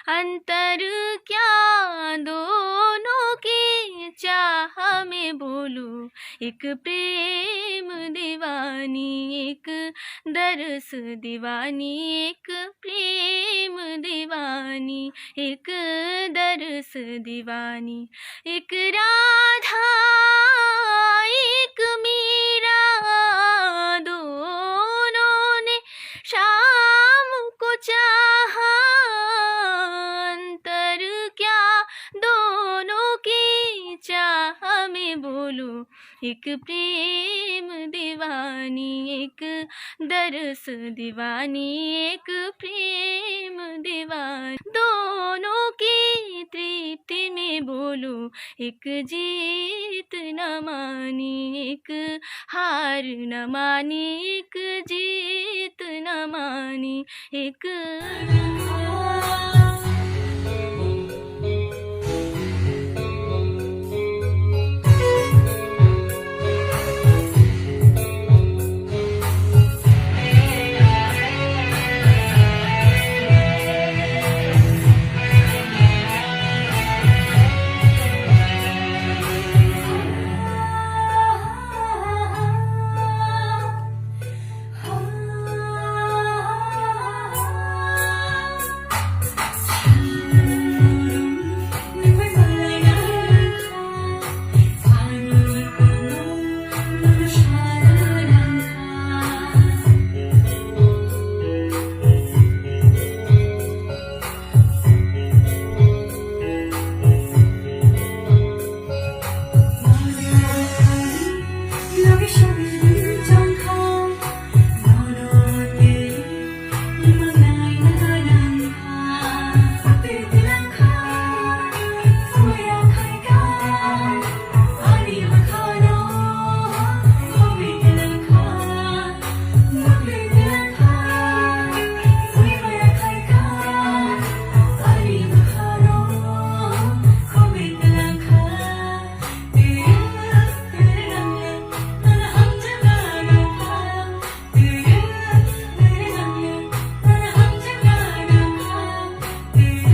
अंतर क्या दोनों की चाह में बोलूं, एक प्रेम दीवानी एक दरस दीवानी, एक प्रेम दीवानी एक दरस दीवानी। एक राधा एक मीरा, दोनों ने शाम को चाहा, अंतर क्या दोनों की चाह में बोलूं, एक प्रेम दीवानी एक दरस दीवानी, एक प्रेम दीवानी। दोनों की तृप्ति में बोलूं, एक जीत न मानी एक हार न मानी, एक जीत न मानी एक